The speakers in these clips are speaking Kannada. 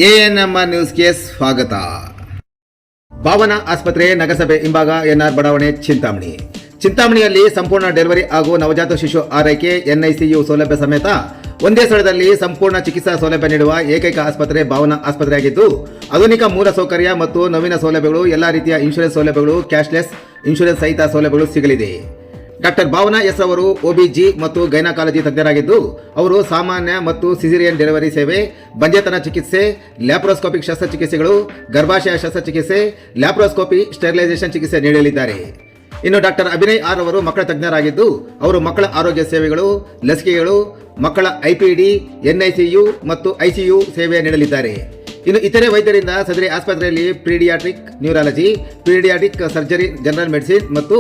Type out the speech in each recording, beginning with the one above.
ಎಎನ್ಎಂಆರ್ ನ್ಯೂಸ್ಗೆ ಸ್ವಾಗತ. ಭಾವನಾ ಆಸ್ಪತ್ರೆ ನಗರಸಭೆ ಹಿಂಭಾಗ ಎನ್ಆರ್ ಬಡಾವಣೆ ಚಿಂತಾಮಣಿಯಲ್ಲಿ ಸಂಪೂರ್ಣ ಡೆಲಿವರಿ ಹಾಗೂ ನವಜಾತ ಶಿಶು ಆರೈಕೆ ಎನ್ಐಸಿಯು ಸೌಲಭ್ಯ ಸಮೇತ ಒಂದೇ ಸ್ಥಳದಲ್ಲಿ ಸಂಪೂರ್ಣ ಚಿಕಿತ್ಸಾ ಸೌಲಭ್ಯ ನೀಡುವ ಏಕೈಕ ಆಸ್ಪತ್ರೆ ಭಾವನಾ ಆಸ್ಪತ್ರೆಯಾಗಿದ್ದು, ಆಧುನಿಕ ಮೂಲ ಸೌಕರ್ಯ ಮತ್ತು ನವೀನ ಸೌಲಭ್ಯಗಳು, ಎಲ್ಲ ರೀತಿಯ ಇನ್ಶೂರೆನ್ಸ್ ಸೌಲಭ್ಯಗಳು, ಕ್ಯಾಶ್ಲೆಸ್ ಇನ್ಶೂರೆನ್ಸ್ ಸಹಿತ ಸೌಲಭ್ಯಗಳು ಸಿಗಲಿದೆ. ಡಾಕ್ಟರ್ ಭಾವನಾ ಎಸ್ ಅವರು OBG ಮತ್ತು ಗೈನಕಾಲಜಿ ತಜ್ಞರಾಗಿದ್ದು, ಅವರು ಸಾಮಾನ್ಯ ಮತ್ತು ಸಿಸೇರಿಯನ್ ಡೆಲಿವರಿ ಸೇವೆ, ಬಂಜೆತನ ಚಿಕಿತ್ಸೆ, ಲ್ಯಾಪ್ರೋಸ್ಕೋಪಿಕ್ ಶಸ್ತ್ರಚಿಕಿತ್ಸೆಗಳು, ಗರ್ಭಾಶಯ ಶಸ್ತ್ರಚಿಕಿತ್ಸೆ, ಲ್ಯಾಪ್ರೋಸ್ಕೋಪಿ ಸ್ಟೆರಿಲೈಸೇಷನ್ ಚಿಕಿತ್ಸೆ ನೀಡಲಿದ್ದಾರೆ. ಇನ್ನು ಡಾಕ್ಟರ್ ಅಭಿನಯ್ ಆರ್ ಅವರು ಮಕ್ಕಳ ತಜ್ಞರಾಗಿದ್ದು, ಅವರು ಮಕ್ಕಳ ಆರೋಗ್ಯ ಸೇವೆಗಳು, ಲಸಿಕೆಗಳು, ಮಕ್ಕಳ IPD, NICU ಮತ್ತು ICU ಸೇವೆ ನೀಡಲಿದ್ದಾರೆ. ಇನ್ನು ಇತರೆ ವೈದ್ಯರಿಂದ ಸದರಿ ಆಸ್ಪತ್ರೆಯಲ್ಲಿ paediatric neurology, paediatric surgery, general medicine ಮತ್ತು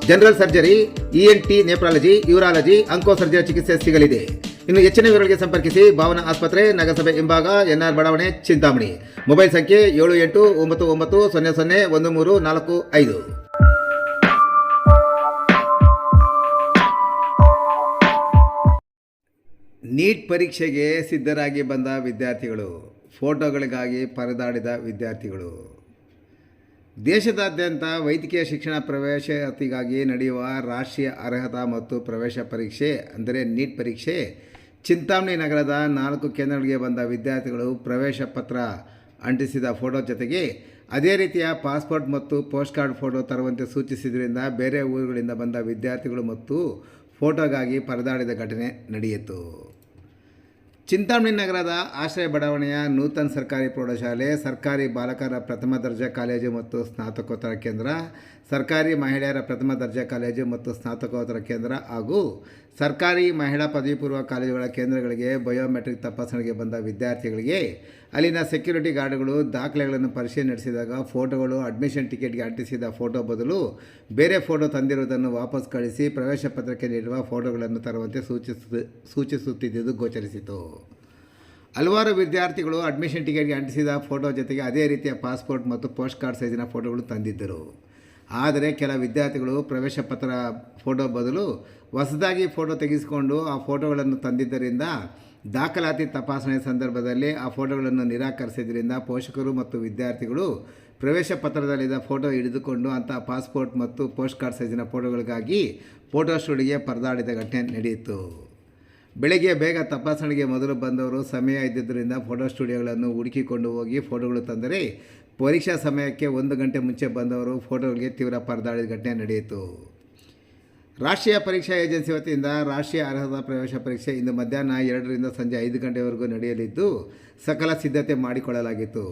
general surgery, ENT nephrology, urology, onco surgery ಚಿಕಿತ್ಸೆ ಸಿಗಲಿದೆ. ಇನ್ನು ಹೆಚ್ಚಿನ ವಿವರಗಳಿಗೆ ಸಂಪರ್ಕಿಸಿ ಭಾವನಾ ಆಸ್ಪತ್ರೆ, ನಗರಸಭೆ ಹಿಂಭಾಗ, ಎನ್ಆರ್ ಬಡಾವಣೆ, ಚಿಂತಾಮಣಿ. ಮೊಬೈಲ್ ಸಂಖ್ಯೆ 7899001345. ನೀಟ್ ಪರೀಕ್ಷೆಗೆ ಸಿದ್ಧರಾಗಿ ಬಂದ ವಿದ್ಯಾರ್ಥಿಗಳು, ಫೋಟೋಗಳಿಗಾಗಿ ಪರದಾಡಿದ ವಿದ್ಯಾರ್ಥಿಗಳು. ದೇಶದಾದ್ಯಂತ ವೈದ್ಯಕೀಯ ಶಿಕ್ಷಣ ಪ್ರವೇಶಾತಿಗಾಗಿ ನಡೆಯುವ ರಾಷ್ಟ್ರೀಯ ಅರ್ಹತಾ ಮತ್ತು ಪ್ರವೇಶ ಪರೀಕ್ಷೆ ಅಂದರೆ ನೀಟ್ ಪರೀಕ್ಷೆ ಚಿಂತಾಮಣಿ ನಗರದ 4 ಕೇಂದ್ರಗಳಿಗೆ ಬಂದ ವಿದ್ಯಾರ್ಥಿಗಳು ಪ್ರವೇಶ ಪತ್ರ ಅಂಟಿಸಿದ ಫೋಟೋ ಜೊತೆಗೆ ಅದೇ ರೀತಿಯ ಪಾಸ್ಪೋರ್ಟ್ ಮತ್ತು ಪೋಸ್ಟ್ ಕಾರ್ಡ್ ಫೋಟೋ ತರುವಂತೆ ಸೂಚಿಸಿದ್ದರಿಂದ ಬೇರೆ ಊರುಗಳಿಂದ ಬಂದ ವಿದ್ಯಾರ್ಥಿಗಳು ಮತ್ತು ಫೋಟೋಗಾಗಿ ಪರದಾಡಿದ ಘಟನೆ ನಡೆಯಿತು. ಚಿಂತಾಮಣಿ ನಗರದ ಆಶ್ರಯ ಬಡಾವಣೆಯ ನೂತನ ಸರ್ಕಾರಿ ಪ್ರೌಢಶಾಲೆ, ಸರ್ಕಾರಿ ಬಾಲಕರ ಪ್ರಥಮ ದರ್ಜೆ ಕಾಲೇಜು ಮತ್ತು ಸ್ನಾತಕೋತ್ತರ ಕೇಂದ್ರ, ಸರ್ಕಾರಿ ಮಹಿಳೆಯರ ಪ್ರಥಮ ದರ್ಜೆ ಕಾಲೇಜು ಮತ್ತು ಸ್ನಾತಕೋತ್ತರ ಕೇಂದ್ರ ಹಾಗೂ ಸರ್ಕಾರಿ ಮಹಿಳಾ ಪದವಿ ಪೂರ್ವ ಕಾಲೇಜುಗಳ ಕೇಂದ್ರಗಳಿಗೆ ಬಯೋಮೆಟ್ರಿಕ್ ತಪಾಸಣೆಗೆ ಬಂದ ವಿದ್ಯಾರ್ಥಿಗಳಿಗೆ ಅಲ್ಲಿನ ಸೆಕ್ಯೂರಿಟಿ ಗಾರ್ಡ್ಗಳು ದಾಖಲೆಗಳನ್ನು ಪರಿಶೀಲನೆ ನಡೆಸಿದಾಗ ಫೋಟೋಗಳು ಅಡ್ಮಿಷನ್ ಟಿಕೆಟ್ಗೆ ಅಂಟಿಸಿದ ಫೋಟೋ ಬದಲು ಬೇರೆ ಫೋಟೋ ತಂದಿರುವುದನ್ನು ವಾಪಸ್ ಕಳಿಸಿ ಪ್ರವೇಶ ಪತ್ರಕ್ಕೆ ನೀಡುವ ಫೋಟೋಗಳನ್ನು ತರುವಂತೆ ಸೂಚಿಸುತ್ತಿದ್ದುದು ಗೋಚರಿಸಿತು. ಹಲವಾರು ವಿದ್ಯಾರ್ಥಿಗಳು ಅಡ್ಮಿಷನ್ ಟಿಕೆಟ್ಗೆ ಅಂಟಿಸಿದ ಫೋಟೋ ಜೊತೆಗೆ ಅದೇ ರೀತಿಯ ಪಾಸ್ಪೋರ್ಟ್ ಮತ್ತು ಪೋಸ್ಟ್ ಕಾರ್ಡ್ ಸೈಜಿನ ಫೋಟೋಗಳು ತಂದಿದ್ದರು. ಆದರೆ ಕೆಲ ವಿದ್ಯಾರ್ಥಿಗಳು ಪ್ರವೇಶ ಪತ್ರ ಫೋಟೋ ಬದಲು ಹೊಸದಾಗಿ ಫೋಟೋ ತೆಗೆಸಿಕೊಂಡು ಆ ಫೋಟೋಗಳನ್ನು ತಂದಿದ್ದರಿಂದ ದಾಖಲಾತಿ ತಪಾಸಣೆ ಸಂದರ್ಭದಲ್ಲಿ ಆ ಫೋಟೋಗಳನ್ನು ನಿರಾಕರಿಸಿದ್ದರಿಂದ ಪೋಷಕರು ಮತ್ತು ವಿದ್ಯಾರ್ಥಿಗಳು ಪ್ರವೇಶ ಪತ್ರದಲ್ಲಿದ್ದ ಫೋಟೋ ಹಿಡಿದುಕೊಂಡು ಅಂತಹ ಪಾಸ್ಪೋರ್ಟ್ ಮತ್ತು ಪೋಸ್ಟ್ ಕಾರ್ಡ್ ಸೈಜಿನ ಫೋಟೋಗಳಿಗಾಗಿ ಫೋಟೋ ಸ್ಟುಡಿಯೋಗೆ ಪರದಾಡಿದ ಘಟನೆ ನಡೆಯಿತು. ಬೆಳಗ್ಗೆ ಬೇಗ ತಪಾಸಣೆಗೆ ಮೊದಲು ಬಂದವರು ಸಮಯ ಇದ್ದಿದ್ದರಿಂದ ಫೋಟೋ ಸ್ಟುಡಿಯೋಗಳನ್ನು ಹುಡುಕಿಕೊಂಡು ಹೋಗಿ ಫೋಟೋಗಳು ತಂದರೆ, ಪರೀಕ್ಷಾ ಸಮಯಕ್ಕೆ 1 ಗಂಟೆ ಮುಂಚೆ ಬಂದವರು ಫೋಟೋಗಳಿಗೆ ತೀವ್ರ ಪರದಾಡಿದ ಘಟನೆ ನಡೆಯಿತು. ರಾಷ್ಟ್ರೀಯ ಪರೀಕ್ಷಾ ಏಜೆನ್ಸಿ ವತಿಯಿಂದ ರಾಷ್ಟ್ರೀಯ ಅರ್ಹತಾ ಪ್ರವೇಶ ಪರೀಕ್ಷೆ ಇಂದು ಮಧ್ಯಾಹ್ನ 2ರಿಂದ ಸಂಜೆ 5 ಗಂಟೆವರೆಗೂ ನಡೆಯಲಿದ್ದು ಸಕಲ ಸಿದ್ಧತೆ ಮಾಡಿಕೊಳ್ಳಲಾಗಿತ್ತು.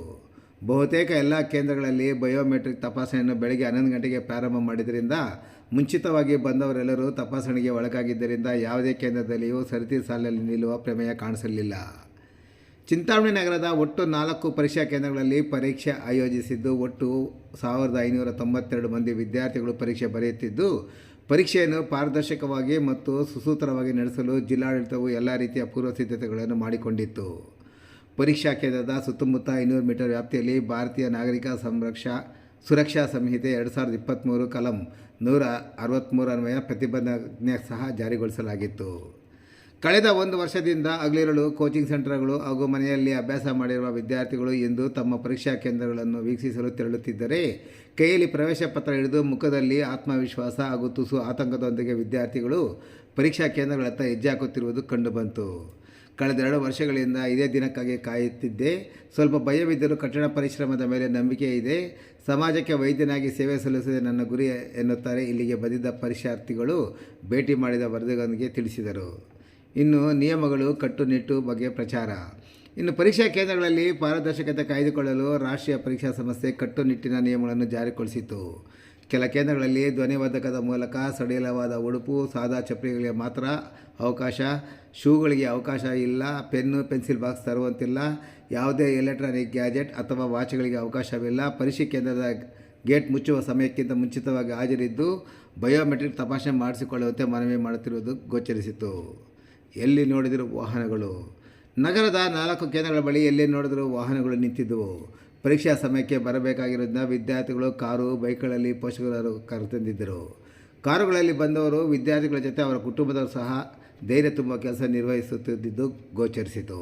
ಬಹುತೇಕ ಎಲ್ಲ ಕೇಂದ್ರಗಳಲ್ಲಿ ಬಯೋಮೆಟ್ರಿಕ್ ತಪಾಸಣೆಯನ್ನು ಬೆಳಗ್ಗೆ 11 ಗಂಟೆಗೆ ಪ್ರಾರಂಭ ಮಾಡಿದ್ದರಿಂದ ಮುಂಚಿತವಾಗಿ ಬಂದವರೆಲ್ಲರೂ ತಪಾಸಣೆಗೆ ಒಳಗಾಗಿದ್ದರಿಂದ ಯಾವುದೇ ಕೇಂದ್ರದಲ್ಲಿಯೂ ಸರತಿ ಸಾಲಿನಲ್ಲಿ ನಿಲ್ಲುವ ಪ್ರಮೇಯ ಕಾಣಿಸಲಿಲ್ಲ. ಚಿಂತಾಮಣಿ ನಗರದ ಒಟ್ಟು 4 ಪರೀಕ್ಷಾ ಕೇಂದ್ರಗಳಲ್ಲಿ ಪರೀಕ್ಷೆ ಆಯೋಜಿಸಿದ್ದು ಒಟ್ಟು 1592 ಮಂದಿ ವಿದ್ಯಾರ್ಥಿಗಳು ಪರೀಕ್ಷೆ ಬರೆಯುತ್ತಿದ್ದು, ಪರೀಕ್ಷೆಯನ್ನು ಪಾರದರ್ಶಕವಾಗಿ ಮತ್ತು ಸುಸೂತ್ರವಾಗಿ ನಡೆಸಲು ಜಿಲ್ಲಾಡಳಿತವು ಎಲ್ಲ ರೀತಿಯ ಪೂರ್ವ ಸಿದ್ಧತೆಗಳನ್ನು ಮಾಡಿಕೊಂಡಿತ್ತು. ಪರೀಕ್ಷಾ ಕೇಂದ್ರದ ಸುತ್ತಮುತ್ತ 500 ಮೀಟರ್ ವ್ಯಾಪ್ತಿಯಲ್ಲಿ ಭಾರತೀಯ ನಾಗರಿಕ ಸುರಕ್ಷಾ ಸಂಹಿತೆ 2023 ಕಲಂ 163 ಅನ್ವಯ ಪ್ರತಿಬಂಧನೆ ಸಹ ಜಾರಿಗೊಳಿಸಲಾಗಿತ್ತು. ಕಳೆದ 1 ವರ್ಷದಿಂದ ಹಗಲಿರುಳು ಕೋಚಿಂಗ್ ಸೆಂಟರ್ಗಳು ಹಾಗೂ ಮನೆಯಲ್ಲಿ ಅಭ್ಯಾಸ ಮಾಡಿರುವ ವಿದ್ಯಾರ್ಥಿಗಳು ಇಂದು ತಮ್ಮ ಪರೀಕ್ಷಾ ಕೇಂದ್ರಗಳನ್ನು ವೀಕ್ಷಿಸಲು ತೆರಳುತ್ತಿದ್ದರೆ, ಕೈಯಲ್ಲಿ ಪ್ರವೇಶ ಪತ್ರ ಹಿಡಿದು ಮುಖದಲ್ಲಿ ಆತ್ಮವಿಶ್ವಾಸ ಹಾಗೂ ತುಸು ಆತಂಕದೊಂದಿಗೆ ವಿದ್ಯಾರ್ಥಿಗಳು ಪರೀಕ್ಷಾ ಕೇಂದ್ರಗಳತ್ತ ಹೆಜ್ಜೆ ಹಾಕುತ್ತಿರುವುದು ಕಂಡುಬಂತು. ಕಳೆದ 2 ವರ್ಷಗಳಿಂದ ಇದೇ ದಿನಕ್ಕಾಗಿ ಕಾಯುತ್ತಿದ್ದೆ. ಸ್ವಲ್ಪ ಭಯವಿದ್ದರೂ ಕಠಿಣ ಪರಿಶ್ರಮದ ಮೇಲೆ ನಂಬಿಕೆ ಇದೆ. ಸಮಾಜಕ್ಕೆ ವೈದ್ಯನಾಗಿ ಸೇವೆ ಸಲ್ಲಿಸುವುದೇ ನನ್ನ ಗುರಿ ಎನ್ನುತ್ತಾರೆ ಇಲ್ಲಿಗೆ ಬಂದಿದ್ದ ಪರೀಕ್ಷಾರ್ಥಿಗಳು ಭೇಟಿ ಮಾಡಿದ ವರದಿಗಾರರಿಗೆ ತಿಳಿಸಿದರು. ಇನ್ನು ನಿಯಮಗಳು ಕಟ್ಟುನಿಟ್ಟು ಬಗ್ಗೆ ಪ್ರಚಾರ. ಇನ್ನು ಪರೀಕ್ಷಾ ಕೇಂದ್ರಗಳಲ್ಲಿ ಪಾರದರ್ಶಕತೆ ಕಾಯ್ದುಕೊಳ್ಳಲು ರಾಷ್ಟ್ರೀಯ ಪರೀಕ್ಷಾ ಸಂಸ್ಥೆ ಕಟ್ಟುನಿಟ್ಟಿನ ನಿಯಮಗಳನ್ನು ಜಾರಿಗೊಳಿಸಿತು. ಕೆಲ ಕೇಂದ್ರಗಳಲ್ಲಿ ಧ್ವನಿವರ್ಧಕದ ಮೂಲಕ ಸಡಿಲವಾದ ಉಡುಪು, ಸಾದಾ ಚಪ್ಪಲಿಗಳಿಗೆ ಮಾತ್ರ ಅವಕಾಶ, ಶೂಗಳಿಗೆ ಅವಕಾಶ ಇಲ್ಲ, ಪೆನ್ನು ಪೆನ್ಸಿಲ್ ಬಾಕ್ಸ್ ತರುವಂತಿಲ್ಲ, ಯಾವುದೇ ಎಲೆಕ್ಟ್ರಾನಿಕ್ ಗ್ಯಾಜೆಟ್ ಅಥವಾ ವಾಚ್ಗಳಿಗೆ ಅವಕಾಶವಿಲ್ಲ, ಪರೀಕ್ಷೆ ಕೇಂದ್ರದ ಗೇಟ್ ಮುಚ್ಚುವ ಸಮಯಕ್ಕಿಂತ ಮುಂಚಿತವಾಗಿ ಹಾಜರಿದ್ದು ಬಯೋಮೆಟ್ರಿಕ್ ತಪಾಸಣೆ ಮಾಡಿಸಿಕೊಳ್ಳುವಂತೆ ಮನವಿ ಮಾಡುತ್ತಿರುವುದು ಗೋಚರಿಸಿತು. ಎಲ್ಲಿ ನೋಡಿದರೂ ವಾಹನಗಳು. ನಗರದ 4 ಕೇಂದ್ರಗಳ ಬಳಿ ಎಲ್ಲಿ ನೋಡಿದರೂ ವಾಹನಗಳು ನಿಂತಿದ್ದವು. ಪರೀಕ್ಷಾ ಸಮಯಕ್ಕೆ ಬರಬೇಕಾಗಿರೋದ್ರಿಂದ ವಿದ್ಯಾರ್ಥಿಗಳು ಕಾರು, ಬೈಕ್ಗಳಲ್ಲಿ ಪೋಷಕರು ಕರೆತಂದಿದ್ದರು. ಕಾರುಗಳಲ್ಲಿ ಬಂದವರು ವಿದ್ಯಾರ್ಥಿಗಳ ಜೊತೆ ಅವರ ಕುಟುಂಬದವರು ಸಹ ಧೈರ್ಯ ತುಂಬುವ ಕೆಲಸ ನಿರ್ವಹಿಸುತ್ತಿದ್ದುದು ಗೋಚರಿಸಿತು.